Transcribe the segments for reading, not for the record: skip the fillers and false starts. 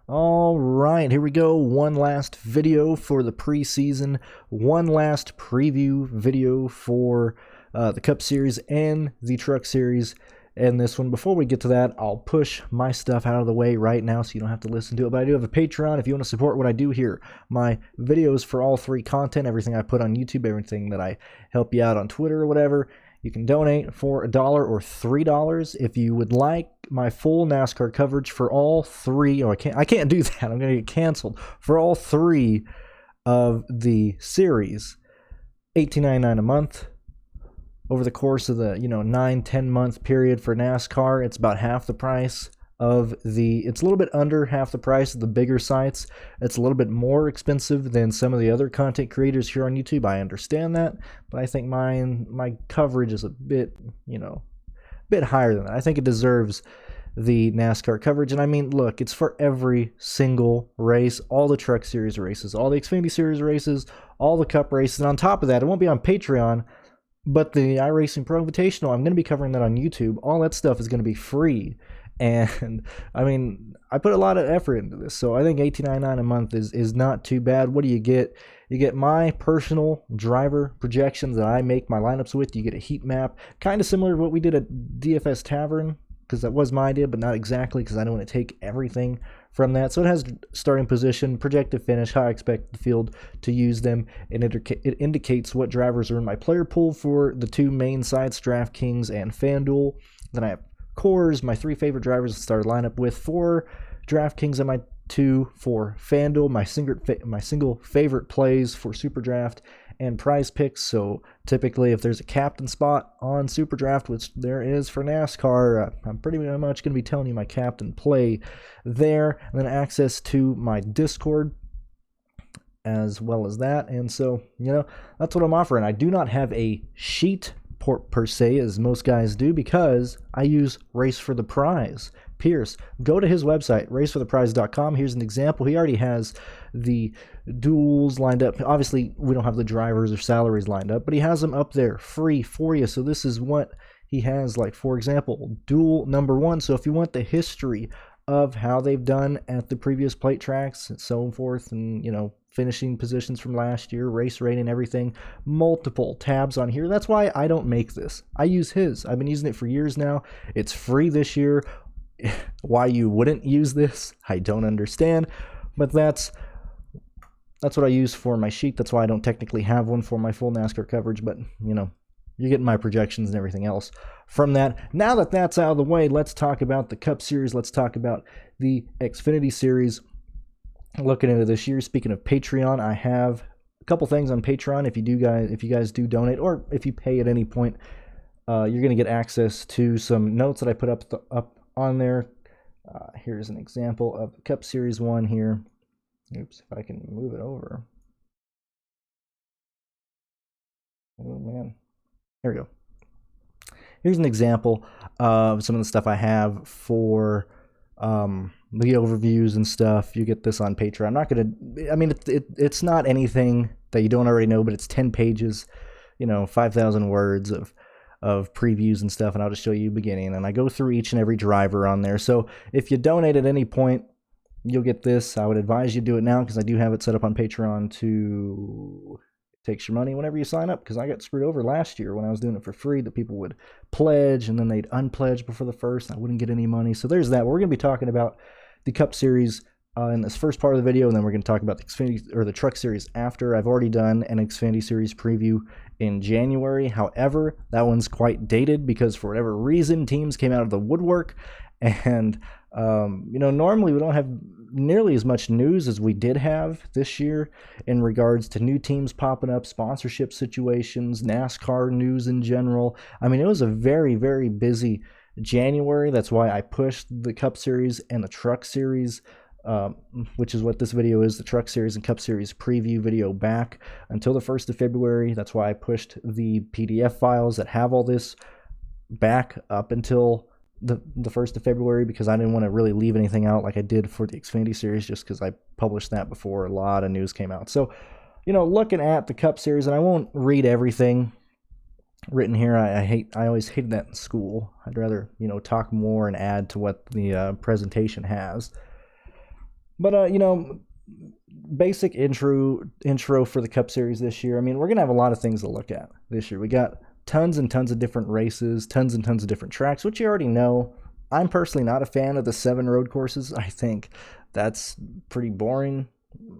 All right, here we go. One last video for the preseason, one last preview video for the Cup Series and the Truck Series. And this one, before we get to that, I'll push my stuff out of the way right now so you don't have to listen to it. But I do have a Patreon if you want to support what I do here. My videos for all three content, everything I put on YouTube, everything that I help you out on Twitter or whatever. You can donate for $1 or $3 if you would like my full NASCAR coverage for all three. I can't do that. I'm going to get canceled for all three of the series. $18.99 a month. Over the course of the 9-10 month period for NASCAR, it's about half the price of it's a little bit under half the price of the bigger sites. It's a little bit more expensive than some of the other content creators here on YouTube. I understand that, but I think my coverage is a bit higher than that. I think it deserves the NASCAR coverage. And I mean, look, it's for every single race, all the Truck Series races, all the Xfinity Series races, all the Cup races. And on top of that, it won't be on Patreon, but the iRacing Pro Invitational, I'm going to be covering that on YouTube. All that stuff is going to be free. And I mean, I put a lot of effort into this, so I think $18.99 a month is not too bad. What do you get? You get my personal driver projections that I make my lineups with. You get a heat map, kind of similar to what we did at DFS Tavern, because that was my idea, but not exactly, because I don't want to take everything from that. So it has starting position, projected finish, how I expect the field to use them, and it indicates what drivers are in my player pool for the two main sites, DraftKings and FanDuel. Then I have cores, my three favorite drivers to start a lineup with for DraftKings, and my two for FanDuel, my single favorite plays for SuperDraft and Prize Picks. So typically, if there's a captain spot on SuperDraft, which there is for NASCAR, I'm pretty much going to be telling you my captain play there, and then access to my Discord as well as that. And so, that's what I'm offering. I do not have a sheet per se, as most guys do, because I use Race for the Prize. Pierce, go to his website, racefortheprize.com. Here's an example. He already has the duels lined up. Obviously, we don't have the drivers or salaries lined up, but he has them up there free for you. So this is what he has, like, for example, duel number 1. So if you want the history of how they've done at the previous plate tracks and so forth, and finishing positions from last year, race rating, everything, multiple tabs on here. That's why I don't make this. I use his. I've been using it for years now. It's free this year. Why you wouldn't use this, I don't understand, but that's what I use for my sheet. That's why I don't technically have one for my full NASCAR coverage, but you're getting my projections and everything else from that. Now that that's out of the way, let's talk about the Cup Series. Let's talk about the Xfinity Series. Looking into this year, speaking of Patreon, I have a couple things on Patreon. If you guys do donate, or if you pay at any point, you're going to get access to some notes that I put up on there. Here's an example of Cup Series 1 here. Oops, if I can move it over. Oh man, here we go. Here's an example of some of the stuff I have for the overviews and stuff. You get this on Patreon. I'm not gonna, I mean, it's not anything that you don't already know, but it's 10 pages, 5,000 words of previews and stuff, and I'll just show you beginning, and I go through each and every driver on there. So if you donate at any point, you'll get this. I would advise you do it now, because I do have it set up on Patreon to takes your money whenever you sign up, because I got screwed over last year when I was doing it for free, that people would pledge and then they'd unpledge before the first, and I wouldn't get any money. So there's that. We're going to be talking about the Cup Series in this first part of the video, and then we're going to talk about the Xfinity or the Truck Series after. I've already done an Xfinity Series preview in January. However, that one's quite dated because for whatever reason, teams came out of the woodwork, and normally we don't have nearly as much news as we did have this year in regards to new teams popping up, sponsorship situations, NASCAR news in general. I mean, it was a very, very busy January. That's why I pushed the Cup Series and the Truck Series, which is what this video is, the Truck Series and Cup Series preview video, back until the 1st of February. That's why I pushed the PDF files that have all this back up until the 1st of February, because I didn't want to really leave anything out like I did for the Xfinity Series, just because I published that before a lot of news came out. So, looking at the Cup Series, and I won't read everything written here. I always hated that in school. I'd rather, talk more and add to what the presentation has. But basic intro for the Cup Series this year. I mean, we're gonna have a lot of things to look at this year. We got tons and tons of different races, tons and tons of different tracks, which you already know. I'm personally not a fan of the 7 road courses. I think that's pretty boring.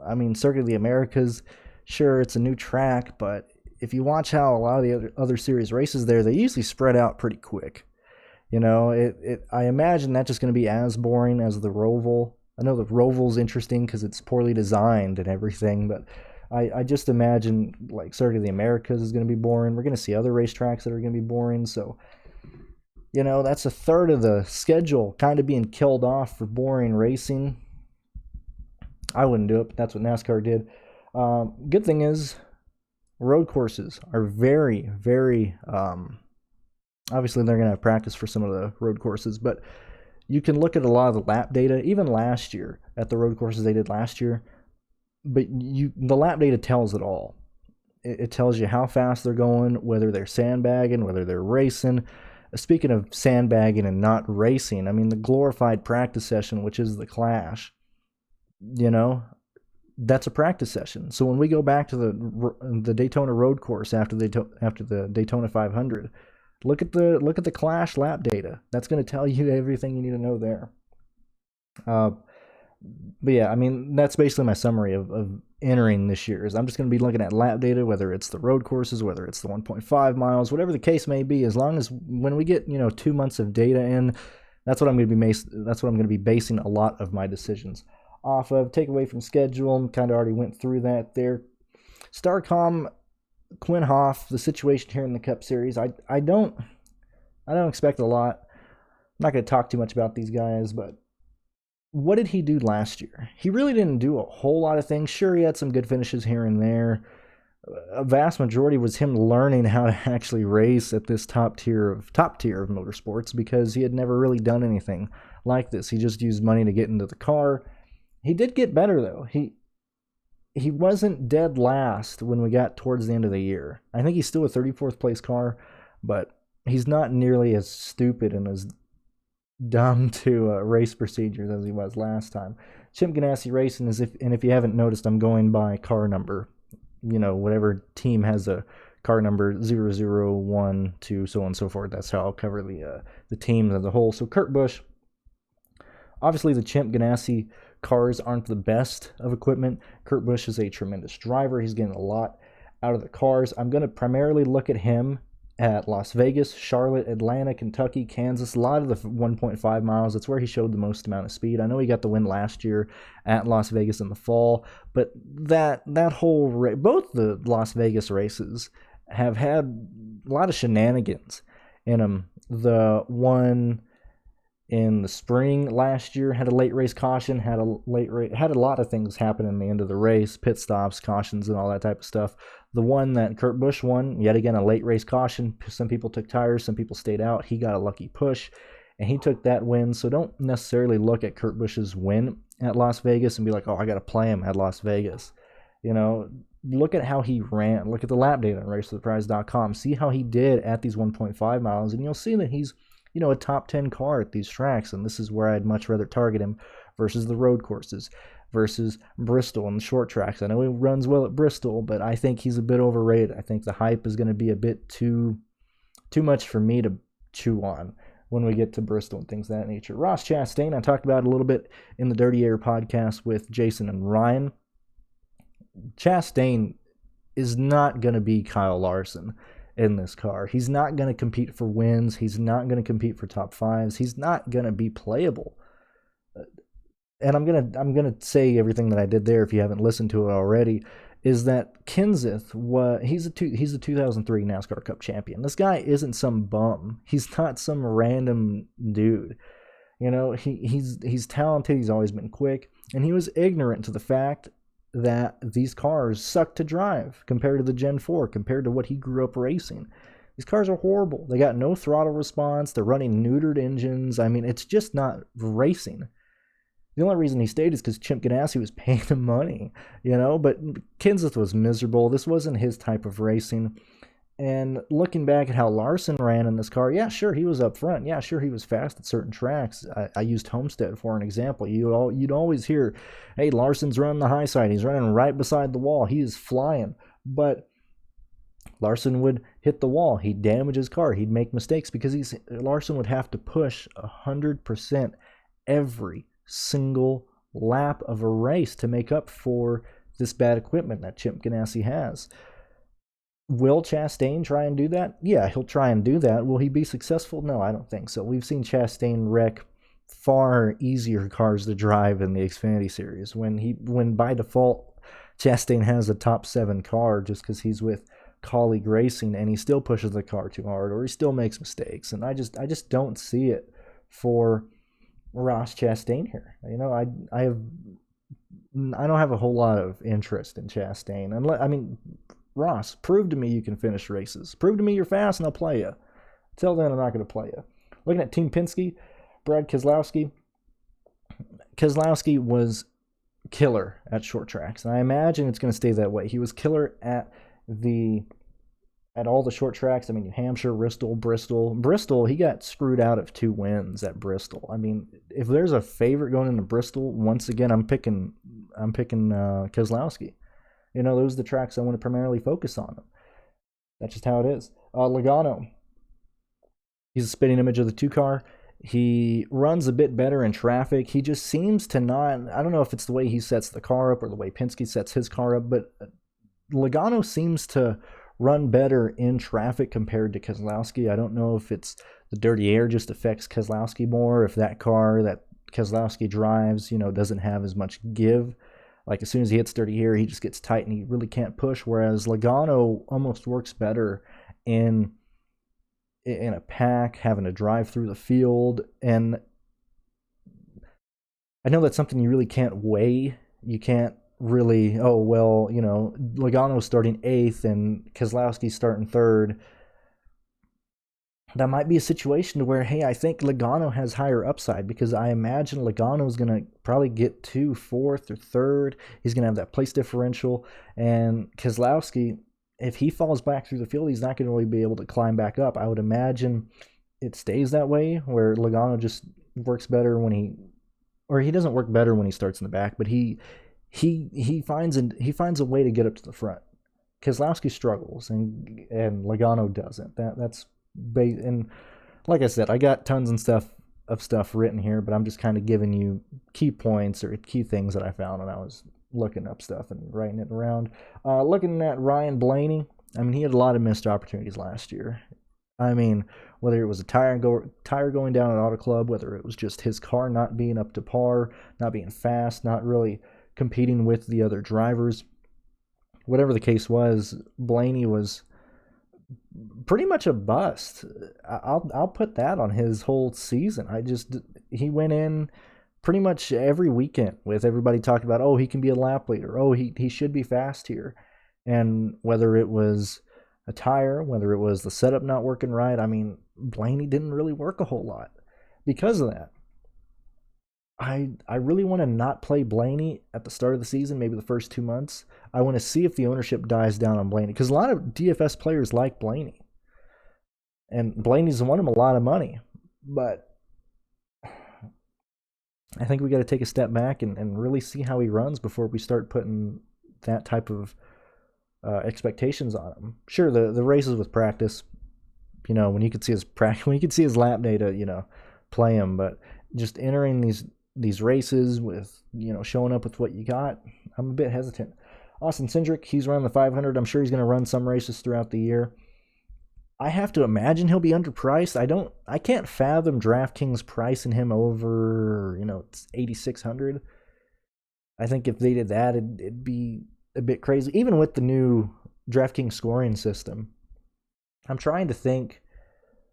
I mean, Circuit of the Americas, sure, it's a new track, but if you watch how a lot of the other series races there, they usually spread out pretty quick. I imagine that's just going to be as boring as the Roval. I know the Roval's interesting because it's poorly designed and everything, but I just imagine like Circuit of the Americas is going to be boring. We're going to see other racetracks that are going to be boring. So, that's a third of the schedule kind of being killed off for boring racing. I wouldn't do it, but that's what NASCAR did. Good thing is, road courses are very, very obviously they're going to have practice for some of the road courses, but you can look at a lot of the lap data, even last year, at the road courses they did last year, but the lap data tells it all. It tells you how fast they're going, whether they're sandbagging, whether they're racing. Speaking of sandbagging and not racing, I mean, the glorified practice session, which is the Clash, that's a practice session. So when we go back to the Daytona road course after the Daytona 500, look at the Clash lap data. That's going to tell you everything you need to know there. But yeah, I mean, that's basically my summary of entering this year. Is I'm just going to be looking at lap data, whether it's the road courses, whether it's the 1.5 miles, whatever the case may be. As long as when we get 2 months of data in, that's what I'm going to be basing a lot of my decisions off of. Take away from schedule, kind of already went through that there. Starcom, Quinn Hoff, the situation here in the Cup Series, I don't expect a lot. I'm not going to talk too much about these guys, but what did he do last year? He really didn't do a whole lot of things. Sure, he had some good finishes here and there. A vast majority was him learning how to actually race at this top tier of motorsports, because he had never really done anything like this. He just used money to get into the car. He did get better, though. He wasn't dead last when we got towards the end of the year. I think he's still a 34th place car, but he's not nearly as stupid and as dumb to race procedures as he was last time. Chip Ganassi Racing and if you haven't noticed, I'm going by car number. Whatever team has a car number 001 to so on and so forth. That's how I'll cover the teams as a whole. So Kurt Busch, obviously the Chip Ganassi cars aren't the best of equipment. Kurt Busch is a tremendous driver. He's getting a lot out of the cars. I'm going to primarily look at him at Las Vegas, Charlotte, Atlanta, Kentucky, Kansas, a lot of the 1.5 miles. That's where he showed the most amount of speed. I know he got the win last year at Las Vegas in the fall, but that whole both the Las Vegas races have had a lot of shenanigans in them. The one in the spring last year had a late race caution, had a lot of things happen in the end of the race, pit stops, cautions, and all that type of stuff. The one that Kurt Busch won, yet again, a late race caution. Some people took tires, some people stayed out. He got a lucky push, and he took that win. So don't necessarily look at Kurt Busch's win at Las Vegas and be like, oh, I got to play him at Las Vegas. Look at how he ran. Look at the lap data on RaceToThePrize.com. See how he did at these 1.5 miles, and you'll see that he's a top 10 car at these tracks, and this is where I'd much rather target him versus the road courses, versus Bristol and the short tracks. I know he runs well at Bristol, but I think he's a bit overrated. I think the hype is going to be a bit too much for me to chew on when we get to Bristol and things of that nature. Ross Chastain, I talked about it a little bit in the Dirty Air podcast with Jason and Ryan. Chastain is not going to be Kyle Larson in this car. He's not going to compete for wins. He's not going to compete for top fives. He's not going to be playable. And I'm gonna say everything that I did there, if you haven't listened to it already, is that Kenseth he's a 2003 NASCAR Cup champion. This guy isn't some bum. He's not some random dude. He's talented. He's always been quick, and he was ignorant to the fact that these cars suck to drive compared to the Gen 4, compared to what he grew up racing. These cars are horrible. They got no throttle response. They're running neutered engines. I mean, it's just not racing. The only reason he stayed is because Chip Ganassi was paying him money, but Kenseth was miserable. This wasn't his type of racing. And looking back at how Larson ran in this car, yeah, sure, he was up front. Yeah, sure, he was fast at certain tracks. I used Homestead for an example. You'd always hear, hey, Larson's running the high side. He's running right beside the wall. He is flying. But Larson would hit the wall. He'd damage his car. He'd make mistakes because Larson would have to push 100% every single lap of a race to make up for this bad equipment that Chip Ganassi has. Will Chastain try and do that? Yeah, he'll try and do that. Will he be successful? No, I don't think so. We've seen Chastain wreck far easier cars to drive in the Xfinity Series when by default Chastain has a top 7 car just because he's with colleague racing and he still pushes the car too hard or he still makes mistakes. And I just don't see it for Ross Chastain here. You know, I don't have a whole lot of interest in Chastain. Ross, prove to me you can finish races. Prove to me you're fast and I'll play you. Till then, I'm not going to play you. Looking at Team Penske, Brad Keselowski. Keselowski was killer at short tracks, and I imagine it's going to stay that way. He was killer at all the short tracks. I mean, New Hampshire, Bristol, he got screwed out of 2 wins at Bristol. I mean, if there's a favorite going into Bristol, once again, I'm picking Keselowski. You know, those are the tracks I want to primarily focus on. That's just how it is. Logano, he's a spitting image of the 2 car. He runs a bit better in traffic. He just seems to not, I don't know if it's the way he sets the car up or the way Penske sets his car up, but Logano seems to run better in traffic compared to Keselowski. I don't know if it's the dirty air just affects Keselowski more, if that car that Keselowski drives, you know, doesn't have as much give. Like, as soon as he hits dirty air, he just gets tight and he really can't push, whereas Logano almost works better in a pack, having to drive through the field. And I know that's something you really can't weigh. You can't really, oh, well, you know, Logano's starting 8th and Keselowski's starting 3rd. That might be a situation to where, hey, I think Logano has higher upside because I imagine Logano's going to probably get to 4th or 3rd. He's going to have that place differential. And Keselowski, if he falls back through the field, he's not going to really be able to climb back up. I would imagine it stays that way, where Logano just works better he doesn't work better when he starts in the back, but he finds a way to get up to the front. Keselowski struggles and Logano doesn't. And like I said, I got tons of stuff written here, but I'm just kind of giving you key points or key things that I found when I was looking up stuff and writing it around. Looking at Ryan Blaney, I mean, he had a lot of missed opportunities last year. I mean, whether it was a tire going down at Auto Club, whether it was just his car not being up to par, not being fast, not really competing with the other drivers, whatever the case was, Blaney was pretty much a bust. I'll put that on his whole season. He went in pretty much every weekend with everybody talking about, oh, he can be a lap leader. Oh, he should be fast here. And whether it was a tire, whether it was the setup not working right, I mean, Blaney didn't really work a whole lot because of that. I really want to not play Blaney at the start of the season, maybe the first 2 months. I want to see if the ownership dies down on Blaney, because a lot of DFS players like Blaney. And Blaney's won him a lot of money. But I think we got to take a step back and really see how he runs before we start putting that type of expectations on him. Sure, the races with practice, you know, when you could see his lap data, you know, play him, but just entering these races with, you know, showing up with what you got, I'm a bit hesitant. Austin Cindric, he's running the 500. I'm sure he's going to run some races throughout the year. I have to imagine he'll be underpriced. I can't fathom DraftKings pricing him over, you know, 8,600. I think if they did that, it'd be a bit crazy. Even with the new DraftKings scoring system, I'm trying to think,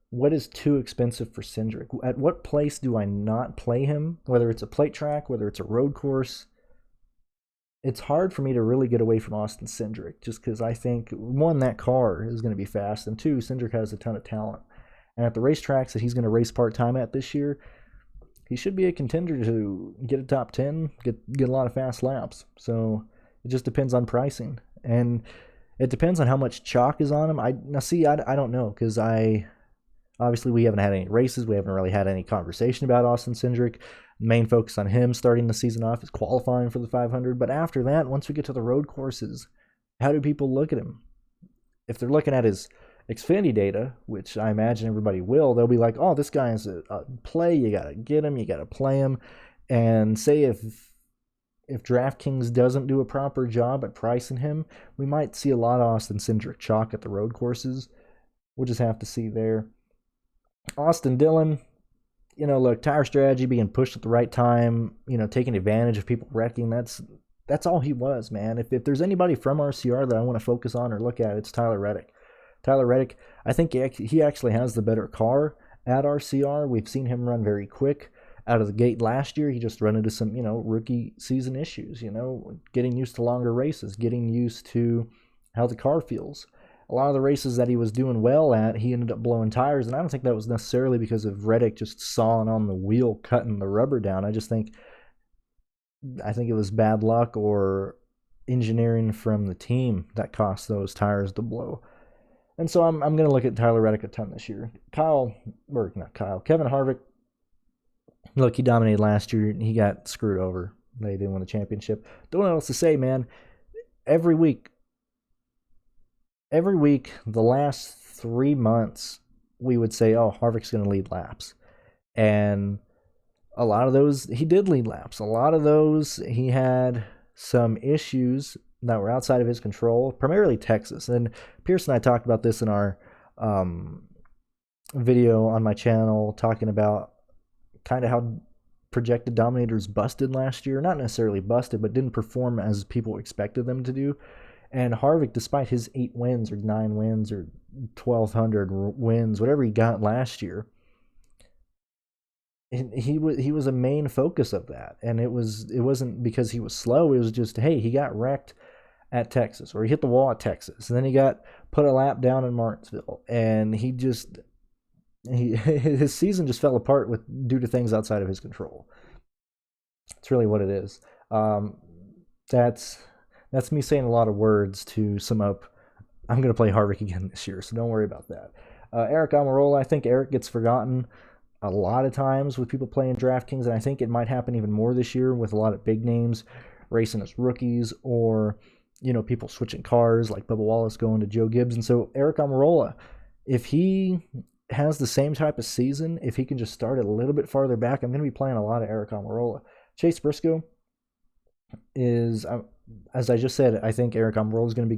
what is too expensive for Cindric? At what place do I not play him? Whether it's a plate track, whether it's a road course. It's hard for me to really get away from Austin Cindric, just because I think, one, that car is going to be fast, and two, Cindric has a ton of talent. And at the racetracks that he's going to race part-time at this year, he should be a contender to get a top 10, get a lot of fast laps. So it just depends on pricing. And It depends on how much chalk is on him. I don't know, because obviously we haven't had any races. We haven't really had any conversation about Austin Cindric. Main focus on him starting the season off is qualifying for the 500. But after that, once we get to the road courses, how do people look at him? If they're looking at his Xfinity data, which I imagine everybody will, they'll be like, oh, this guy is a play. You got to get him. You got to play him. And say if DraftKings doesn't do a proper job at pricing him, we might see a lot of Austin Cindric chalk at the road courses. We'll just have to see there. Austin Dillon, look, tire strategy, being pushed at the right time, taking advantage of people wrecking. That's all he was, man. If there's anybody from RCR that I want to focus on or look at, it's Tyler Reddick. Tyler Reddick, I think he actually has the better car at RCR. We've seen him run very quick out of the gate last year. He just run into some, rookie season issues, getting used to longer races, getting used to how the car feels. A lot of the races that he was doing well at, he ended up blowing tires, and I don't think that was necessarily because of Reddick just sawing on the wheel, cutting the rubber down. I think it was bad luck or engineering from the team that cost those tires to blow. And so I'm going to look at Tyler Reddick a ton this year. Kevin Harvick, look, he dominated last year. He got screwed over. They didn't win the championship. Don't know what else to say, man. Every week, the last 3 months, we would say, oh, Harvick's going to lead laps. And a lot of those, he did lead laps. A lot of those, he had some issues that were outside of his control, primarily Texas. And Pierce and I talked about this in our video on my channel, talking about kind of how projected dominators busted last year. Not necessarily busted, but didn't perform as people expected them to do. And Harvick, despite his 8 wins or 9 wins or 1,200 wins, whatever he got last year, he was a main focus of that. And it wasn't because he was slow. It was just, hey, he got wrecked at Texas, or he hit the wall at Texas, and then he got put a lap down in Martinsville, and his season just fell apart due to things outside of his control. That's really what it is. That's me saying a lot of words to sum up. I'm going to play Harvick again this year, so don't worry about that. Eric Almirola, I think Eric gets forgotten a lot of times with people playing DraftKings, and I think it might happen even more this year with a lot of big names racing as rookies, or people switching cars, like Bubba Wallace going to Joe Gibbs. And so Eric Almirola, if he has the same type of season, if he can just start a little bit farther back, I'm going to be playing a lot of Eric Almirola. Chase Briscoe is, as I just said, I think Eric Almirola is going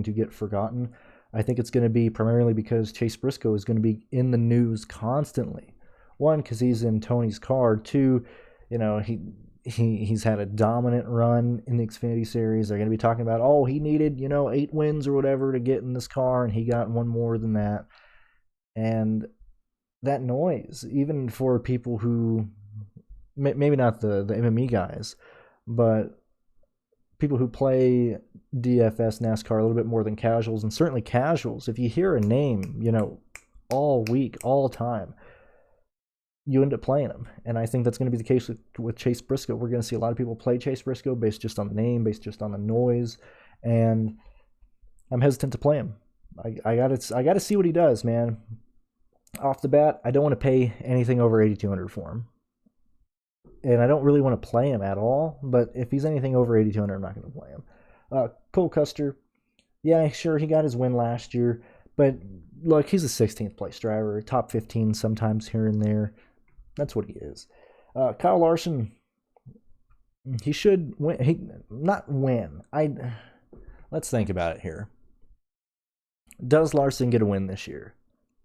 to get forgotten. I think it's going to be primarily because Chase Briscoe is going to be in the news constantly. One, because he's in Tony's car. Two, he's had a dominant run in the Xfinity Series. They're going to be talking about, oh, he needed 8 wins or whatever to get in this car, and he got one more than that. And that noise, even for people who maybe not the MME guys, but people who play DFS NASCAR a little bit more than casuals, and certainly casuals, if you hear a name, all week, all time, you end up playing them. And I think that's going to be the case with Chase Briscoe. We're going to see a lot of people play Chase Briscoe based just on the name, based just on the noise, and I'm hesitant to play him. I got to see what he does, man. Off the bat, I don't want to pay anything over 8,200 for him. And I don't really want to play him at all, but if he's anything over 8,200, I'm not going to play him. Cole Custer, yeah, sure, he got his win last year, but look, he's a 16th place driver, top 15 sometimes here and there. That's what he is. Kyle Larson, he should win. Not win. Let's think about it here. Does Larson get a win this year?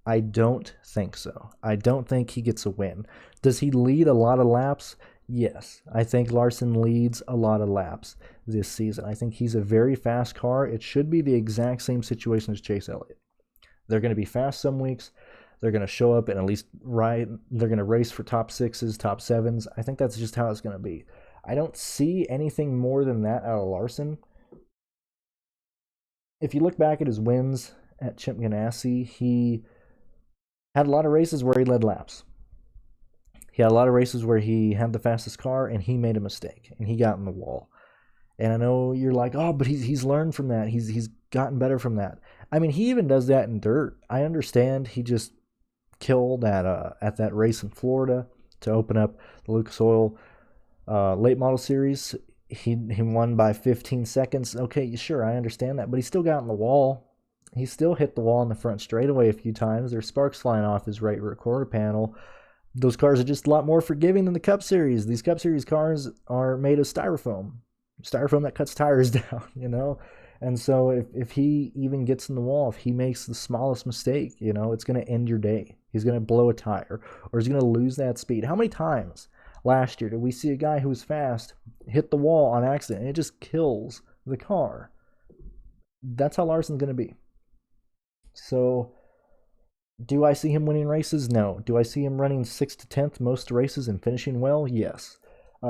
I don't think so. I don't think he gets a win. Does he lead a lot of laps? Yes. I think Larson leads a lot of laps this season. I think he's a very fast car. It should be the exact same situation as Chase Elliott. They're going to be fast some weeks. They're going to show up and at least they're going to race for top 6s, top 7s. I think that's just how it's going to be. I don't see anything more than that out of Larson. If you look back at his wins at Chip Ganassi, he had a lot of races where he led laps. He had a lot of races where he had the fastest car and he made a mistake and he got in the wall. And I know you're like, oh, but he's learned from that. He's gotten better from that. I mean, he even does that in dirt. I understand he just killed at that race in Florida to open up the Lucas Oil late model series. He won by 15 seconds. Okay, sure, I understand that, but he still got in the wall. He still hit the wall in the front straightaway a few times. There's sparks flying off his right rear quarter panel. Those cars are just a lot more forgiving than the Cup Series. These Cup Series cars are made of styrofoam that cuts tires down, you know? And so if he even gets in the wall, if he makes the smallest mistake, you know, it's going to end your day. He's going to blow a tire, or he's going to lose that speed. How many times last year did we see a guy who was fast hit the wall on accident and it just kills the car? That's how Larson's going to be. So do I see him winning races? No. Do I see him running 6th to 10th most races and finishing well? Yes.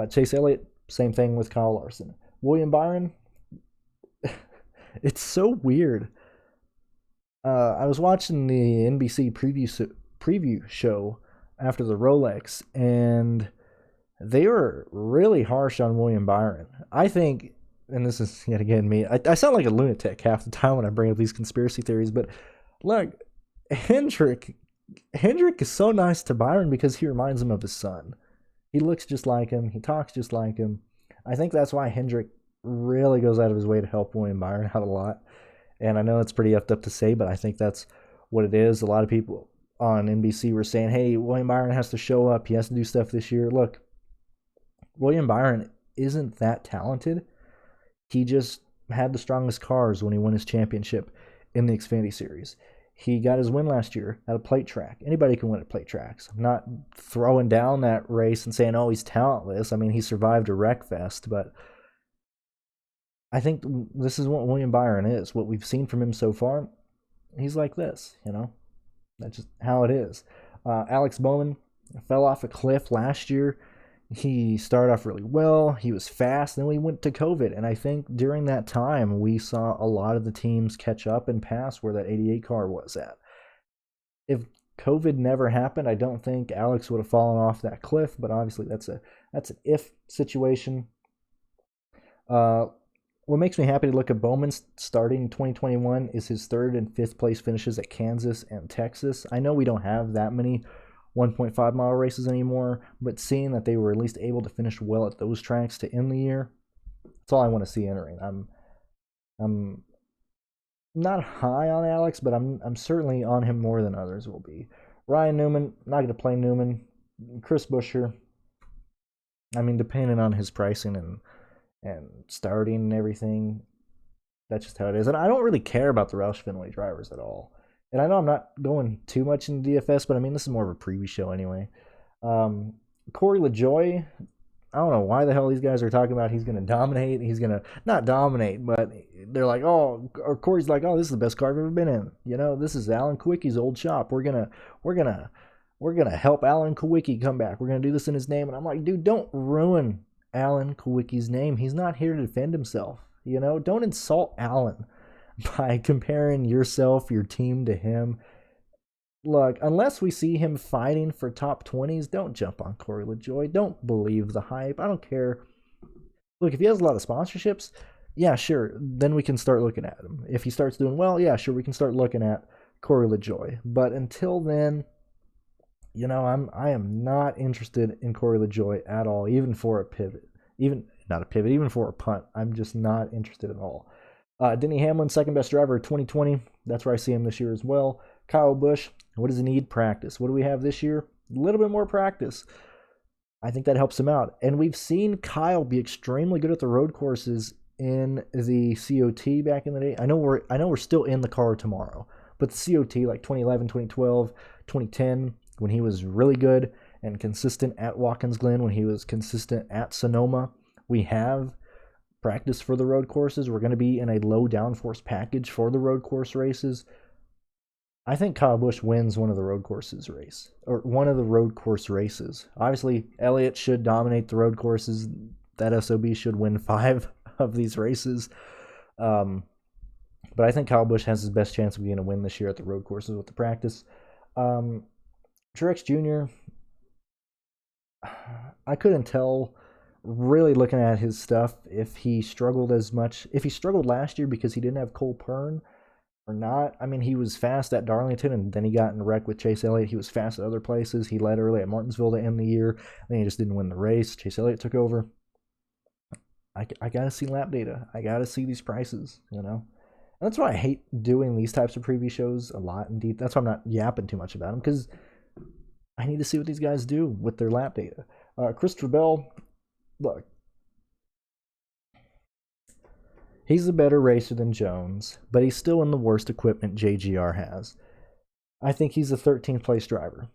Chase Elliott, same thing with Kyle Larson. William Byron, it's so weird. I was watching the NBC preview show after the Rolex, and they were really harsh on William Byron. I think, and this is yet again me, I sound like a lunatic half the time when I bring up these conspiracy theories, but look, Hendrick is so nice to Byron because he reminds him of his son. He looks just like him. He talks just like him. I think that's why Hendrick really goes out of his way to help William Byron out a lot. And I know it's pretty effed up to say, but I think that's what it is. A lot of people on NBC were saying, hey, William Byron has to show up. He has to do stuff this year. Look, William Byron isn't that talented. He just had the strongest cars when he won his championship in the Xfinity Series. He got his win last year at a plate track. Anybody can win at plate tracks. I'm not throwing down that race and saying, oh, he's talentless. I mean, he survived a wreck fest, but I think this is what William Byron is. What we've seen from him so far, he's like this, you know? That's just how it is. Alex Bowman fell off a cliff last year. He started off really well. He was fast. Then we went to COVID. And I think during that time, we saw a lot of the teams catch up and pass where that 88 car was at. If COVID never happened, I don't think Alex would have fallen off that cliff. But obviously, that's an if situation. What makes me happy to look at Bowman starting in 2021 is his 3rd and 5th place finishes at Kansas and Texas. I know we don't have that many 1.5 mile races anymore, but seeing that they were at least able to finish well at those tracks to end the year, that's all I want to see entering. I'm not high on Alex, but I'm certainly on him more than others will be. Ryan Newman, not going to play Newman. Chris Buescher, I mean, depending on his pricing and starting and everything, that's just how it is. And I don't really care about the Roush Fenway drivers at all. And I know I'm not going too much into DFS, but I mean, this is more of a preview show anyway. Corey LaJoie, I don't know why the hell these guys are talking about he's going to dominate. He's going to not dominate, but they're like, oh, or Corey's like, oh, this is the best car I've ever been in. You know, this is Alan Kawicki's old shop. We're gonna help Alan Kawicki come back. We're gonna do this in his name. And I'm like, dude, don't ruin Alan Kawicki's name. He's not here to defend himself. You know, don't insult Alan by comparing yourself, your team to him. Look, unless we see him fighting for top 20s, don't jump on Corey LaJoie. Don't believe the hype. I don't care. Look, if he has a lot of sponsorships, yeah, sure, then we can start looking at him. If he starts doing well, yeah, sure, we can start looking at Corey LaJoie. But until then, you know, I am not interested in Corey LaJoie at all, even for a pivot. Even for a punt. I'm just not interested at all. Denny Hamlin, second best driver of 2020. That's where I see him this year as well. Kyle Busch, what does he need? Practice. What do we have this year? A little bit more practice. I think that helps him out. And we've seen Kyle be extremely good at the road courses in the COT back in the day. I know we're still in the car tomorrow, but the COT like 2011, 2012, 2010, when he was really good and consistent at Watkins Glen, when he was consistent at Sonoma, we have practice for the road courses. We're going to be in a low downforce package for the road course races. I think Kyle Busch wins one of the road course races. Obviously, Elliott should dominate the road courses. That SOB should win 5 of these races. But I think Kyle Busch has his best chance of being a win this year at the road courses with the practice. Truex Jr., I couldn't tell really looking at his stuff, if he struggled last year because he didn't have Cole Pern or not. I mean, he was fast at Darlington, and then he got in a wreck with Chase Elliott. He was fast at other places. He led early at Martinsville to end the year, and then he just didn't win the race. Chase Elliott took over. I got to see lap data. I got to see these prices, And that's why I hate doing these types of preview shows a lot in deep. That's why I'm not yapping too much about them, because I need to see what these guys do with their lap data. Christopher Bell, look, he's a better racer than Jones, but he's still in the worst equipment JGR has. I think he's a 13th place driver.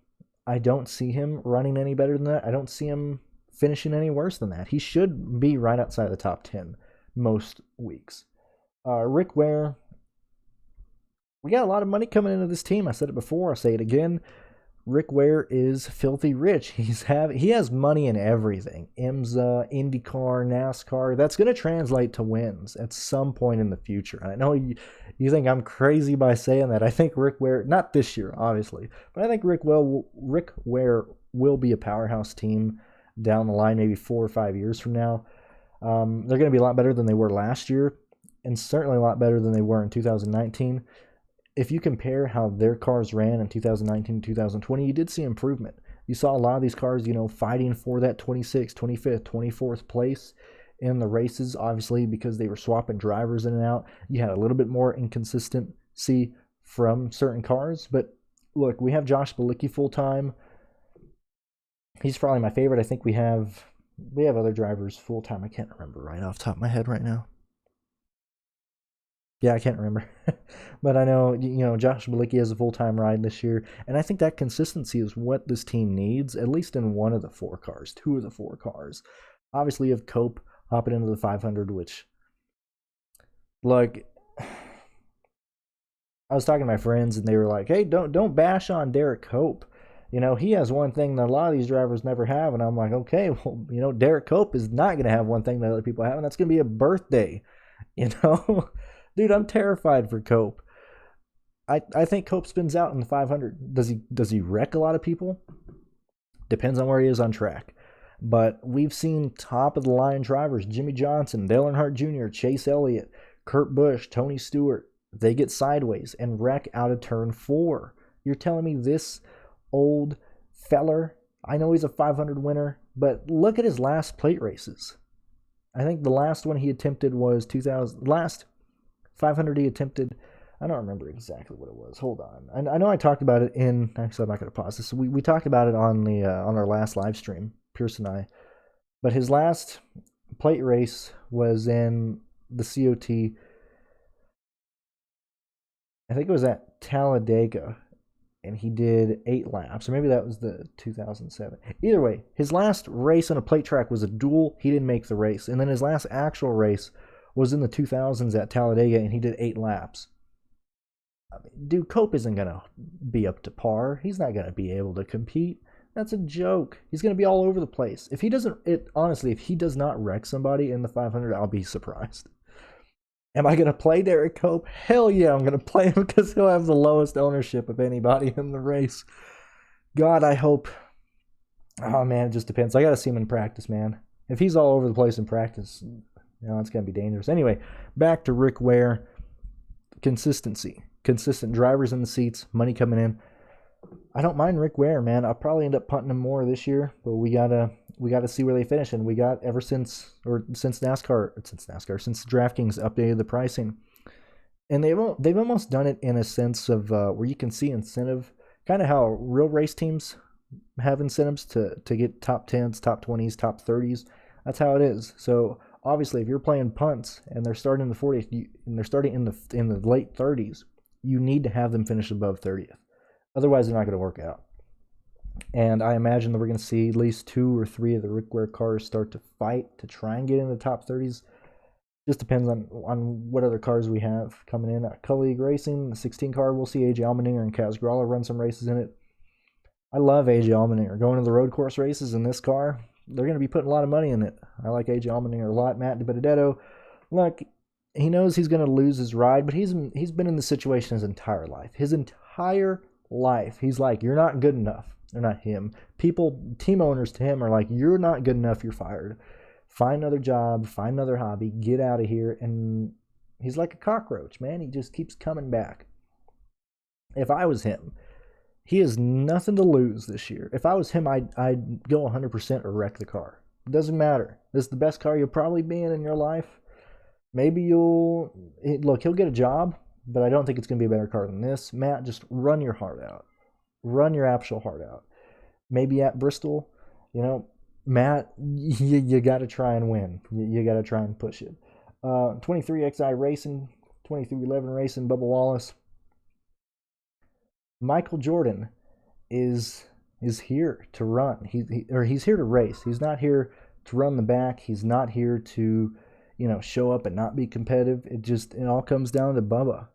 I don't see him running any better than that. I don't see him finishing any worse than that. He should be right outside the top 10 most weeks. Rick Ware, we got a lot of money coming into this team. I said it before, I'll say it again. Rick Ware is filthy rich. He has money in everything. IMSA, IndyCar, NASCAR. That's going to translate to wins at some point in the future. I know you think I'm crazy by saying that. I think Rick Ware, not this year, obviously, but I think Rick Ware will be a powerhouse team down the line, maybe 4 or 5 years from now. They're going to be a lot better than they were last year, and certainly a lot better than they were in 2019. If you compare how their cars ran in 2019 to 2020, you did see improvement. You saw a lot of these cars, fighting for that 26th, 25th, 24th place in the races, obviously, because they were swapping drivers in and out. You had a little bit more inconsistency from certain cars. But look, we have Josh Bilicki full-time. He's probably my favorite. I think we have other drivers full-time. I can't remember right off the top of my head right now. Yeah, I can't remember. But I know, Josh Bilicki has a full-time ride this year. And I think that consistency is what this team needs, at least in one of the 4 cars, 2 of the 4 cars. Obviously, you have Cope hopping into the 500, which, look, I was talking to my friends, and they were like, hey, don't bash on Derek Cope. He has one thing that a lot of these drivers never have. And I'm like, okay, well, Derek Cope is not going to have one thing that other people have, and that's going to be a birthday, Dude, I'm terrified for Cope. I think Cope spins out in the 500. Does he wreck a lot of people? Depends on where he is on track. But we've seen top-of-the-line drivers, Jimmy Johnson, Dale Earnhardt Jr., Chase Elliott, Kurt Busch, Tony Stewart. They get sideways and wreck out of turn 4. You're telling me this old feller, I know he's a 500 winner, but look at his last plate races. I think the last one he attempted was 2000. Last 500 he attempted, I don't remember exactly what it was. Hold on. I know I talked about it in, actually I'm not going to pause this. We talked about it on our last live stream, Pierce and I. But his last plate race was in the COT. I think it was at Talladega, and he did 8 laps, or maybe that was the 2007. Either way, his last race on a plate track was a duel. He didn't make the race. And then his last actual race was in the 2000s at Talladega, and he did 8 laps. I mean, dude, Cope isn't going to be up to par. He's not going to be able to compete. That's a joke. He's going to be all over the place. If he does not wreck somebody in the 500, I'll be surprised. Am I going to play Derek Cope? Hell yeah, I'm going to play him because he'll have the lowest ownership of anybody in the race. God, I hope. Oh, man, it just depends. I got to see him in practice, man. If he's all over the place in practice, it's going to be dangerous. Anyway, back to Rick Ware. Consistency. Consistent drivers in the seats, money coming in. I don't mind Rick Ware, man. I'll probably end up punting him more this year, but we gotta see where they finish. And we got since DraftKings updated the pricing, and they've almost done it in a sense of where you can see incentive, kind of how real race teams have incentives to get top 10s, top 20s, top 30s. That's how it is. So obviously, if you're playing punts and they're starting in the 40th and they're starting in the late 30s, you need to have them finish above 30th. Otherwise, they're not going to work out. And I imagine that we're going to see at least 2 or 3 of the Rick Ware cars start to fight to try and get in the top 30s. Just depends on what other cars we have coming in. Cull League Racing, the 16 car, we'll see AJ Allmendinger and Kaz Grala run some races in it. I love AJ Allmendinger. Going to the road course races in this car, they're going to be putting a lot of money in it. I like AJ Allmendinger a lot. Matt DiBenedetto, look, he knows he's going to lose his ride, but he's been in this situation his entire life. His entire life. He's like, you're not good enough. They're not him. Team owners to him are like, you're not good enough, you're fired. find another job, find another hobby, get out of here. And he's like a cockroach, man. He just keeps coming back. If I was him, he has nothing to lose this year. If I was him, I'd go 100% or wreck the car. It doesn't matter. This is the best car you'll probably be in your life. Maybe he'll get a job, but I don't think it's going to be a better car than this. Matt, just run your heart out. Run your actual heart out. Maybe at Bristol, Matt, you got to try and win. You got to try and push it. 23XI Racing, 2311 Racing, Bubba Wallace. Michael Jordan is here to run. He's here to race. He's not here to run the back. He's not here to, show up and not be competitive. It all comes down to Bubba.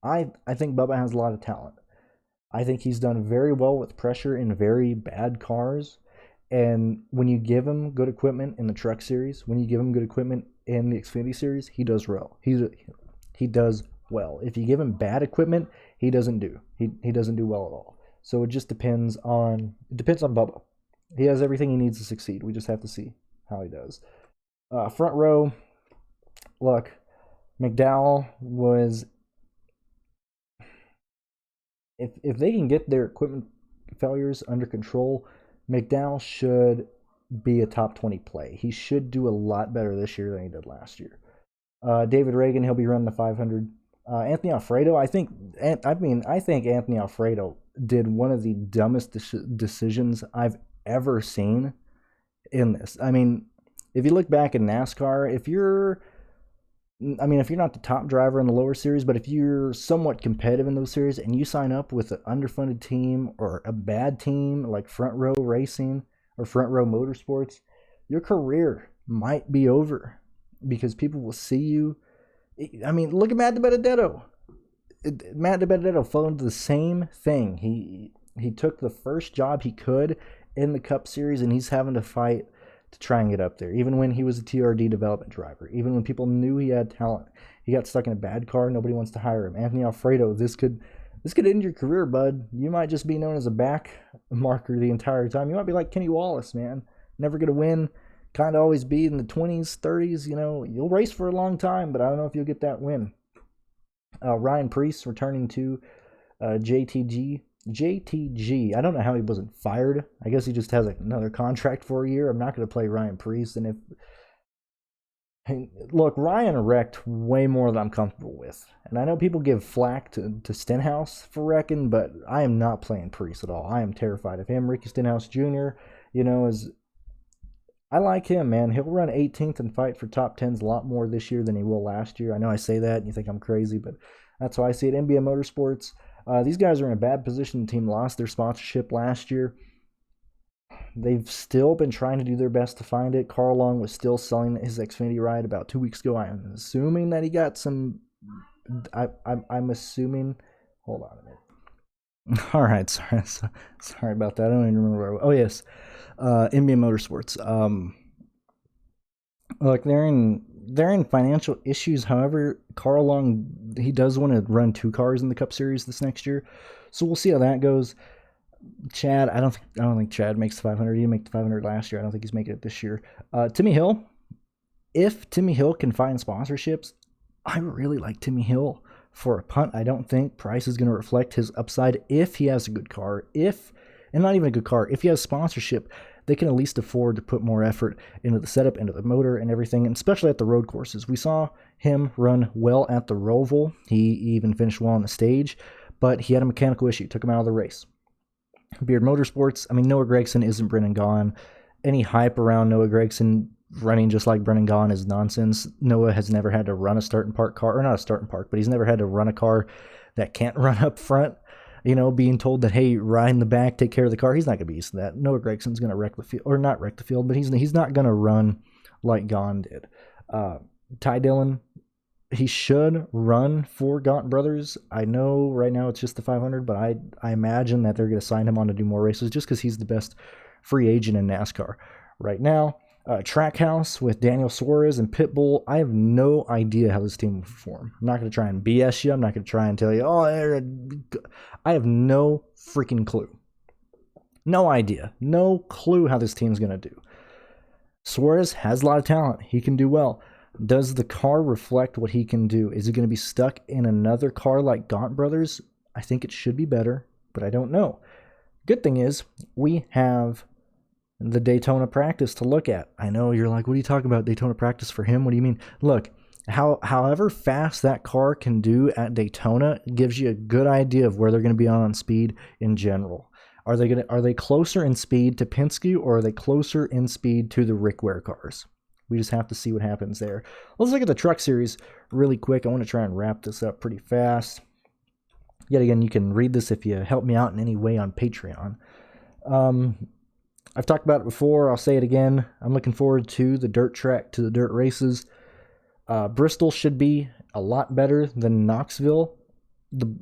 I think Bubba has a lot of talent. I think he's done very well with pressure in very bad cars. And when you give him good equipment in the Truck Series, when you give him good equipment in the Xfinity Series, he does well. He does well. If you give him bad equipment, he doesn't do. He doesn't do well at all. So it just depends on Bubba. He has everything he needs to succeed. We just have to see how he does. Front row, look, McDowell was, if they can get their equipment failures under control, McDowell should be a top 20 play. He should do a lot better this year than he did last year. David Reagan, he'll be running the 500. Anthony Alfredo, I think Anthony Alfredo did one of the dumbest decisions I've ever seen in this. I mean, if you look back in NASCAR, if you're not the top driver in the lower series, but if you're somewhat competitive in those series and you sign up with an underfunded team or a bad team like Front Row Racing or Front Row Motorsports, your career might be over because people will see you. I mean, look at Matt DiBenedetto. Matt DiBenedetto fell into the same thing. He took the first job he could in the Cup Series, and he's having to fight to try and get up there. Even when he was a TRD development driver, even when people knew he had talent, he got stuck in a bad car. Nobody wants to hire him. Anthony Alfredo, this could end your career, bud. You might just be known as a back marker the entire time. You might be like Kenny Wallace, man. Never going to win. Kind of always be in the 20s, 30s. You'll race for a long time, but I don't know if you'll get that win. Ryan Preece returning to JTG. I don't know how he wasn't fired. I guess he just has another contract for a year. I'm not going to play Ryan Preece. And look, Ryan wrecked way more than I'm comfortable with. And I know people give flack to Stenhouse for wrecking, but I am not playing Preece at all. I am terrified of him. Ricky Stenhouse Jr., I like him, man. He'll run 18th and fight for top 10s a lot more this year than he will last year. I know I say that and you think I'm crazy, but that's how I see it. NBA Motorsports, these guys are in a bad position. The team lost their sponsorship last year. They've still been trying to do their best to find it. Carl Long was still selling his Xfinity ride about 2 weeks ago. I'm assuming that he got some. I'm assuming. Hold on a minute. All right, sorry about that. I don't even remember where I was. Oh yes, NBA Motorsports. Look, they're in financial issues. However, Carl Long, he does want to run 2 cars in the Cup Series this next year, so we'll see how that goes. Chad, I don't think Chad makes the 500. He didn't make the 500 last year. I don't think he's making it this year. Timmy Hill, if Timmy Hill can find sponsorships, I really like Timmy Hill for a punt. I don't think price is going to reflect his upside if he has a good car. And not even a good car, if he has sponsorship, they can at least afford to put more effort into the setup, into the motor and everything, and especially at the road courses. We saw him run well at the Roval. He even finished well on the stage, but he had a mechanical issue, took him out of the race. Beard Motorsports, Noah Gragson isn't Brennan Gaughan. Any hype around Noah Gragson running just like Brennan Gaughan is nonsense. Noah has never had to run a start and park car, or not a start and park, but he's never had to run a car that can't run up front. Being told that, hey, ride in the back, take care of the car. He's not going to be used to that. Noah Gregson's going to wreck the field, or not wreck the field, but he's not going to run like Gaughan did. Ty Dillon, he should run for Gaunt Brothers. I know right now it's just the 500, but I imagine that they're going to sign him on to do more races just because he's the best free agent in NASCAR right now. Trackhouse with Daniel Suarez and Pitbull. I have no idea how this team will perform. I'm not going to try and BS you. I'm not going to try and tell you, I have no freaking clue. No idea. No clue how this team's going to do. Suarez has a lot of talent. He can do well. Does the car reflect what he can do? Is he going to be stuck in another car like Gaunt Brothers? I think it should be better, but I don't know. Good thing is we have the Daytona practice to look at. I know you're like, what are you talking about, Daytona practice for him? What do you mean? Look, however fast that car can do at Daytona gives you a good idea of where they're going to be on speed in general. Are they closer in speed to Penske, or are they closer in speed to the Rick Ware cars? We just have to see what happens there. Let's look at the Truck Series really quick. I want to try and wrap this up pretty fast. Yet again, you can read this if you help me out in any way on Patreon. I've talked about it before. I'll say it again. I'm looking forward to the dirt track, to the dirt races. Bristol should be a lot better than Knoxville.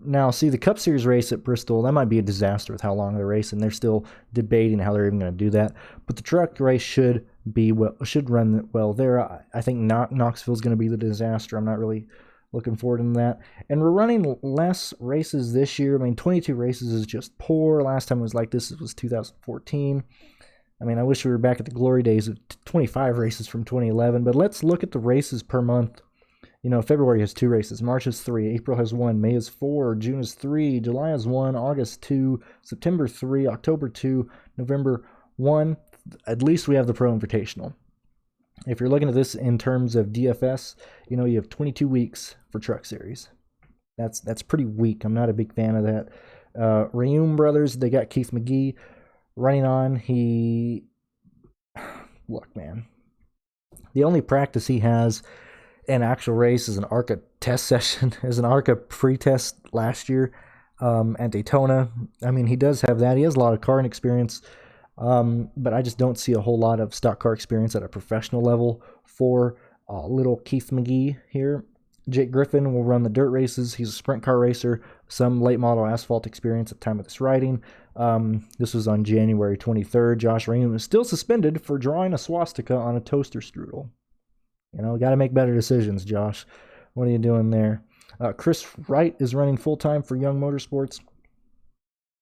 Now, see, the Cup Series race at Bristol, that might be a disaster with how long they're racing. They're still debating how they're even going to do that. But the truck race should run well there. I think Knoxville's going to be the disaster. I'm not really looking forward to that. And we're running less races this year. I mean, 22 races is just poor. Last time it was like this, it was 2014. I mean, I wish we were back at the glory days of 25 races from 2011. But let's look at the races per month. You know, February has 2 races, March has 3, April has 1, May is 4, June is 3, July is 1, August 2, September 3, October 2, November 1. At least we have the Pro Invitational. If you're looking at this in terms of DFS, you know, you have 22 weeks for Truck Series. That's pretty weak. I'm not a big fan of that. Reume Brothers, they got Keith McGee running on. Look, man, the only practice he has an actual race is an ARCA test session, as an ARCA pre-test last year at Daytona. I mean, he does have that. He has a lot of karting experience, but I just don't see a whole lot of stock car experience at a professional level for little Keith McGee here. Jake Griffin will run the dirt races. He's a sprint car racer, some late model asphalt experience at the time of this writing. This was on January 23rd. Josh Reume is still suspended for drawing a swastika on a toaster strudel. You know, got to make better decisions, Josh. What are you doing there? Chris Wright is running full-time for Young Motorsports.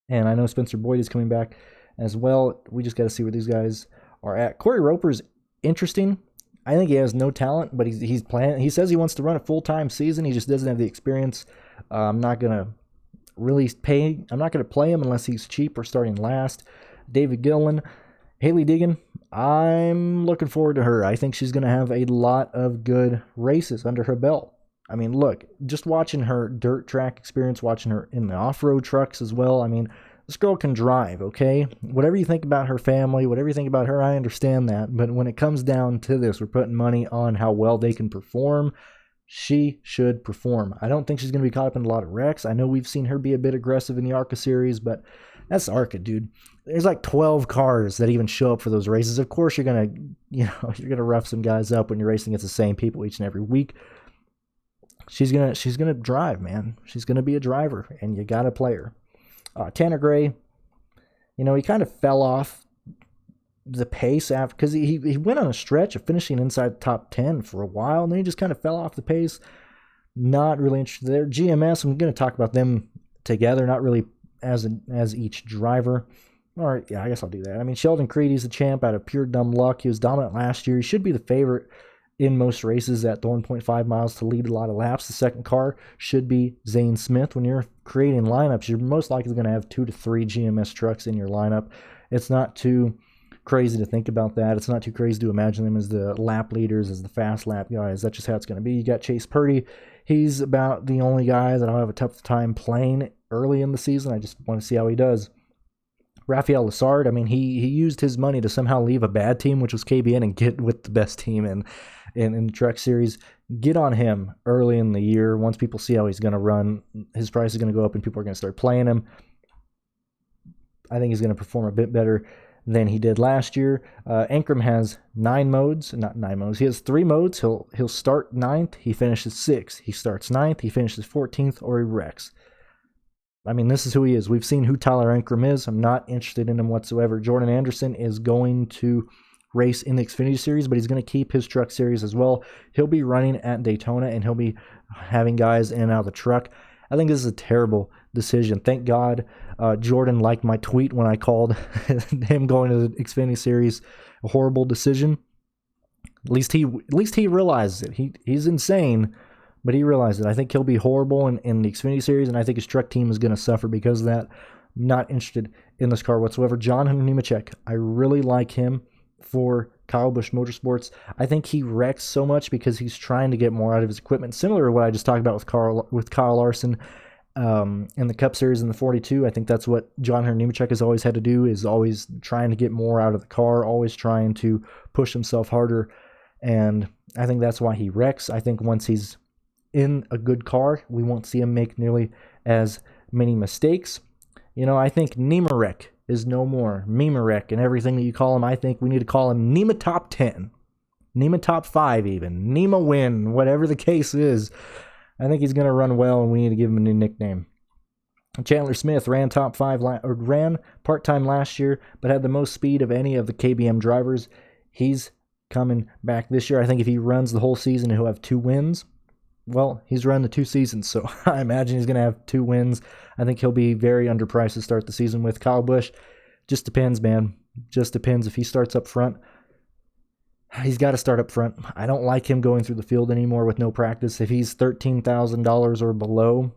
And I know Spencer Boyd is coming back as well. We just got to see where these guys are at. Corey Roper's interesting. I think he has no talent, but he's playing. He says he wants to run a full-time season. He just doesn't have the experience. I'm not going to play him unless he's cheap or starting last. David Gillen. Haley Deegan, I'm looking forward to her. I think she's going to have a lot of good races under her belt. I mean, look, just watching her dirt track experience, watching her in the off-road trucks as well. I mean, this girl can drive, okay? Whatever you think about her family, whatever you think about her, I understand that. But when it comes down to this, we're putting money on how well they can perform. She should perform. I don't think she's going to be caught up in a lot of wrecks. I know we've seen her be a bit aggressive in the ARCA series, but that's ARCA, dude. There's like 12 cars that even show up for those races. Of course, you're gonna rough some guys up when you're racing against the same people each and every week. She's gonna drive, man. She's gonna be a driver, and you gotta play her. Tanner Gray, you know, he kind of fell off the pace after, because he went on a stretch of finishing inside the top 10 for a while, and then he just kind of fell off the pace. Not really interested there. GMS, I'm gonna talk about them together, not really as each driver. All right, yeah, I guess I'll do that. I mean, Sheldon Creedy's the champ out of pure dumb luck. He was dominant last year. He should be the favorite in most races at the 1.5 miles to lead a lot of laps. The second car should be Zane Smith. When you're creating lineups, you're most likely going to have 2 to 3 GMS trucks in your lineup. It's not too crazy to think about that. It's not too crazy to imagine them as the lap leaders, as the fast lap guys. That's just how it's going to be. You got Chase Purdy. He's about the only guy that I'll have a tough time playing early in the season. I just want to see how he does. Rafael Lessard, I mean, he used his money to somehow leave a bad team, which was KBN, and get with the best team in the Truck Series. Get on him early in the year. Once people see how he's going to run, his price is going to go up and people are going to start playing him. I think he's going to perform a bit better than he did last year. Ankrum has 9 modes, not 9 modes. He has 3 modes. He'll start 9th, he finishes 6th. He starts 9th, he finishes 14th, or he wrecks. I mean, this is who he is. We've seen who Tyler Ankrum is. I'm not interested in him whatsoever. Jordan Anderson is going to race in the Xfinity Series, but he's going to keep his Truck Series as well. He'll be running at Daytona, and he'll be having guys in and out of the truck. I think this is a terrible decision. Thank God Jordan liked my tweet when I called him going to the Xfinity Series a horrible decision. At least he realizes it. He's insane, but he realized it. I think he'll be horrible in the Xfinity Series, and I think his truck team is going to suffer because of that. Not interested in this car whatsoever. John Hunter Nemechek, I really like him for Kyle Busch Motorsports. I think he wrecks so much because he's trying to get more out of his equipment, similar to what I just talked about with Kyle Larson in the Cup Series in the 42. I think that's what John Hunter Nemechek has always had to do, is always trying to get more out of the car, always trying to push himself harder, and I think that's why he wrecks. I think once he's in a good car, we won't see him make nearly as many mistakes. I think Nemarek is no more. Memarek and everything that you call him, I think we need to call him Nema Top 10. Nema Top 5 even. Nema Win, whatever the case is. I think he's going to run well, and we need to give him a new nickname. Chandler Smith ran top 5, ran part-time last year, but had the most speed of any of the KBM drivers. He's coming back this year. I think if he runs the whole season, he'll have 2 wins. Well, he's run the 2 seasons, so I imagine he's going to have 2 wins. I think he'll be very underpriced to start the season with. Kyle Busch, just depends, man. Just depends. If he starts up front, he's got to start up front. I don't like him going through the field anymore with no practice. If he's $13,000 or below,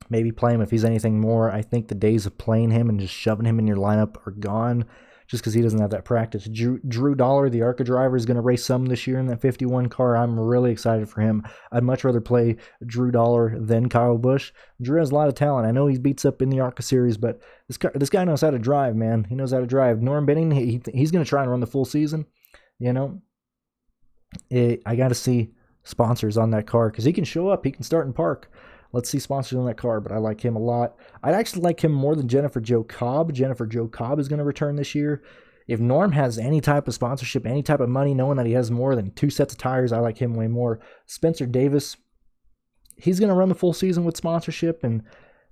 maybe play him. If he's anything more, I think the days of playing him and just shoving him in your lineup are gone, just because he doesn't have that practice. Drew Dollar, the ARCA driver, is going to race some this year in that 51 car. I'm really excited for him. I'd much rather play Drew Dollar than Kyle Busch. Drew has a lot of talent. I know he beats up in the ARCA series, but this guy knows how to drive, man. He knows how to drive. Norm Benning, he's going to try and run the full season. I got to see sponsors on that car, because he can show up. He can start and park. Let's see sponsors on that car, but I like him a lot. I'd actually like him more than Jennifer Jo Cobb. Jennifer Jo Cobb is going to return this year. If Norm has any type of sponsorship, any type of money, knowing that he has more than 2 sets of tires, I like him way more. Spencer Davis, he's going to run the full season with sponsorship, and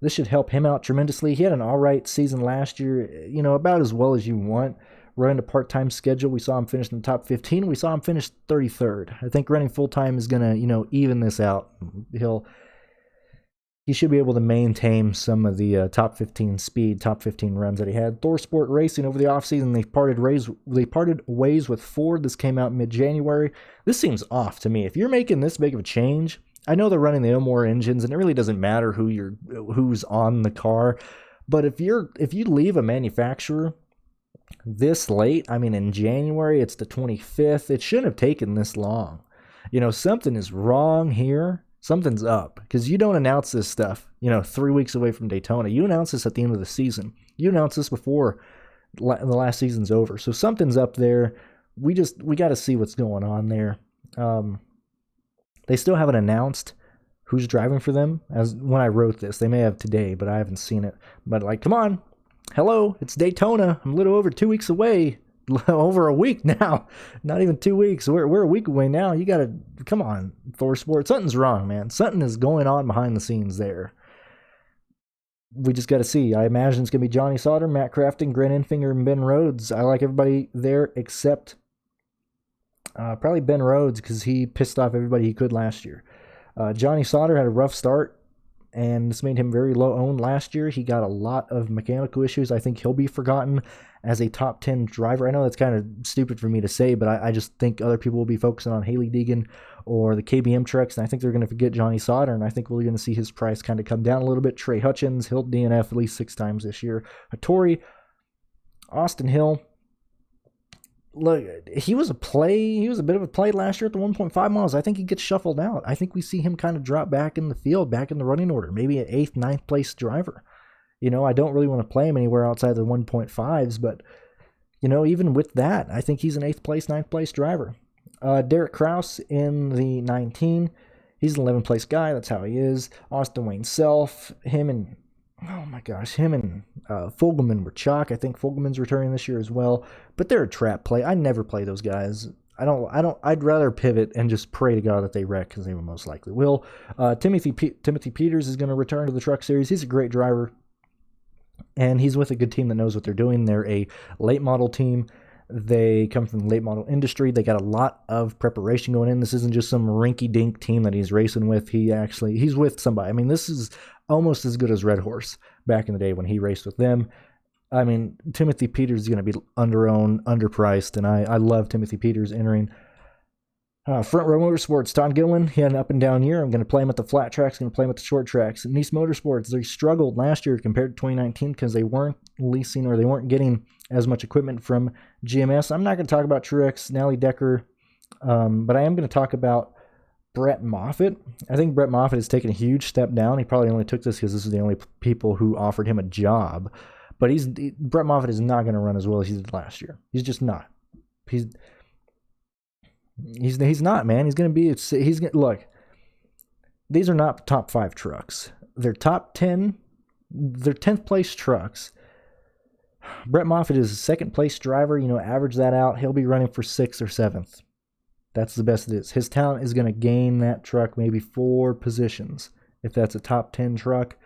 this should help him out tremendously. He had an all right season last year, about as well as you want. Running a part-time schedule, we saw him finish in the top 15. We saw him finish 33rd. I think running full-time is going to, even this out. He should be able to maintain some of the top 15 speed, top 15 runs that he had. Thor Sport Racing over the offseason, they parted ways with Ford. This came out mid-January. This seems off to me. If you're making this big of a change, I know they're running the Elmore engines, and it really doesn't matter who's on the car. But if you leave a manufacturer this late, in January, it's the 25th. It shouldn't have taken this long. Something is wrong here. Something's up, because you don't announce this stuff, 3 weeks away from Daytona. You announce this at the end of the season. You announce this before the last season's over. So something's up there. We got to see what's going on there. They still haven't announced who's driving for them. As when I wrote this, they may have today, but I haven't seen it. But come on, hello, it's Daytona. I'm a little over 2 weeks away. Over a week now, not even 2 weeks. We're a week away now. You gotta, come on, Thor Sport. Something's wrong, man. Something is going on behind the scenes there. We just gotta see. I imagine it's gonna be Johnny Sauter, Matt Crafton, Grant Enfinger, and Ben Rhodes. I like everybody there except probably Ben Rhodes, because he pissed off everybody he could last year. Johnny Sauter had a rough start, and this made him very low owned last year. He got a lot of mechanical issues. I think he'll be forgotten as a top 10 driver. I know that's kind of stupid for me to say, but I just think other people will be focusing on Haley Deegan or the KBM trucks, and I think they're going to forget Johnny Sauter, and I think we're going to see his price kind of come down a little bit. Trey Hutchins, he'll DNF at least 6 times this year. Hattori, Austin Hill, look, he was a bit of a play last year at the 1.5 miles. I think he gets shuffled out. I think we see him kind of drop back in the field, back in the running order, maybe an 8th, 9th place driver. I don't really want to play him anywhere outside the 1.5s, but, even with that, I think he's an 8th place, 9th place driver. Derek Kraus in the 19, he's an 11th place guy. That's how he is. Austin Wayne Self, him and Fogelman were chalk. I think Fogelman's returning this year as well, but they're a trap play. I never play those guys. I'd rather pivot and just pray to God that they wreck, because they will most likely will. Timothy Peters is going to return to the Truck Series. He's a great driver, and he's with a good team that knows what they're doing. They're a late model team. They come from the late model industry. They got a lot of preparation going in. This isn't just some rinky-dink team that he's racing with. He's with somebody. This is almost as good as Red Horse back in the day when he raced with them. Timothy Peters is going to be underowned, underpriced, and I love Timothy Peters entering Front Row Motorsports, Tom Gillen, he had an up and down year. I'm going to play him at the flat tracks, going to play him at the short tracks. Nice Motorsports, they struggled last year compared to 2019 because they weren't leasing or they weren't getting as much equipment from GMS. I'm not going to talk about Truex, Nally Decker, but I am going to talk about Brett Moffitt. I think Brett Moffitt has taken a huge step down. He probably only took this because this is the only people who offered him a job. But Brett Moffitt is not going to run as well as he did last year. He's just not. He's not, man. He's going to be, look, these are not top 5 trucks. They're top 10, they're 10th place trucks. Brett Moffitt is a second place driver. Average that out. He'll be running for 6th or 7th. That's the best it is. His talent is going to gain that truck maybe 4 positions. If that's a top 10 truck,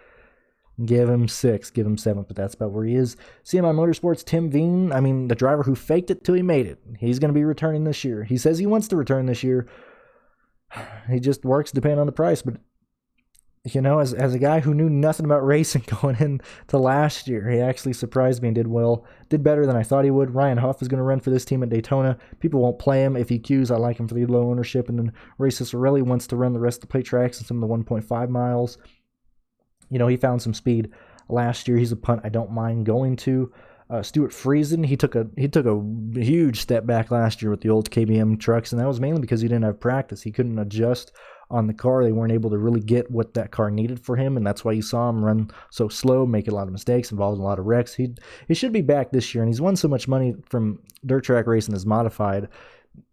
give him 6, give him 7, but that's about where he is. CMI Motorsports, Tim Veen, the driver who faked it till he made it. He's going to be returning this year. He says he wants to return this year. He just works depending on the price, but as a guy who knew nothing about racing going into last year, he actually surprised me and did well. Did better than I thought he would. Ryan Huff is going to run for this team at Daytona. People won't play him. If he queues, I like him for the low ownership. And then Ray Cicerelli wants to run the rest of the plate tracks and some of the 1.5 miles. He found some speed last year. He's a punt I don't mind going to. Stuart Friesen, he took a huge step back last year with the old KBM trucks, and that was mainly because he didn't have practice. He couldn't adjust on the car. They weren't able to really get what that car needed for him, and that's why you saw him run so slow, make a lot of mistakes, involved in a lot of wrecks. He should be back this year, and he's won so much money from dirt track racing as modified.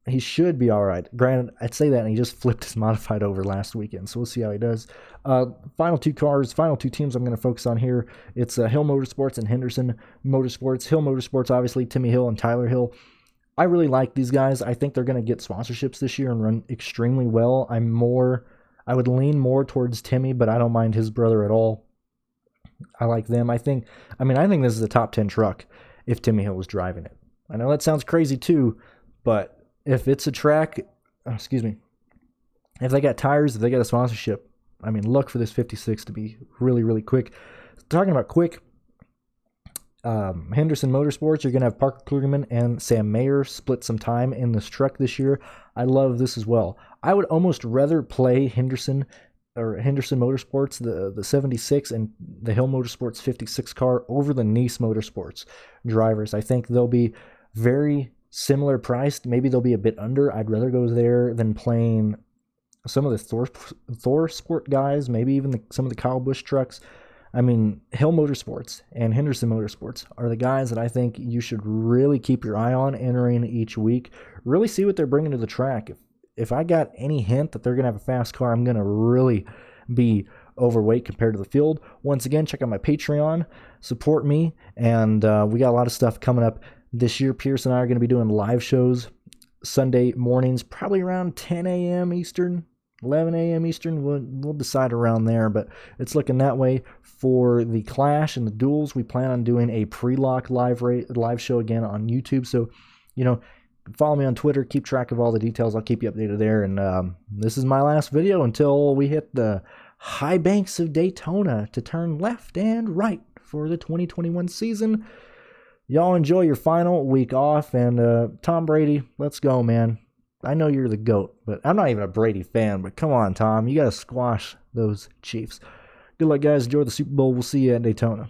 He should be all right. Granted, I'd say that, and he just flipped his modified over last weekend, so we'll see how he does. Final 2 teams I'm going to focus on here. It's Hill Motorsports and Henderson Motorsports. Hill Motorsports, obviously, Timmy Hill and Tyler Hill. I really like these guys. I think they're going to get sponsorships this year and run extremely well. I would lean more towards Timmy, but I don't mind his brother at all. I like them. I think this is a top 10 truck if Timmy Hill was driving it. I know that sounds crazy too, but if it's a track, if they got tires, if they got a sponsorship, look for this 56 to be really, really quick. Talking about quick, Henderson Motorsports, you're going to have Parker Klugerman and Sam Mayer split some time in this truck this year. I love this as well. I would almost rather play Henderson Motorsports, the 76, and the Hill Motorsports 56 car over the Nice Motorsports drivers. I think they'll be very similar priced. Maybe they'll be a bit under. I'd rather go there than playing some of the Thor Sport guys, maybe even some of the Kyle Busch trucks. Hill Motorsports and Henderson Motorsports are the guys that I think you should really keep your eye on entering each week. Really see what they're bringing to the track. If I got any hint that they're going to have a fast car, I'm going to really be overweight compared to the field. Once again, check out my Patreon. Support me, and we got a lot of stuff coming up this year. Pierce and I are going to be doing live shows Sunday mornings, probably around 10 a.m. Eastern, 11 a.m. Eastern. We'll decide around there, but it's looking that way. For the Clash and the Duels, we plan on doing a pre-lock live show again on YouTube. So, follow me on Twitter. Keep track of all the details. I'll keep you updated there. And this is my last video until we hit the high banks of Daytona to turn left and right for the 2021 season. Y'all enjoy your final week off, and Tom Brady, let's go, man. I know you're the GOAT, but I'm not even a Brady fan, but come on, Tom. You got to squash those Chiefs. Good luck, guys. Enjoy the Super Bowl. We'll see you at Daytona.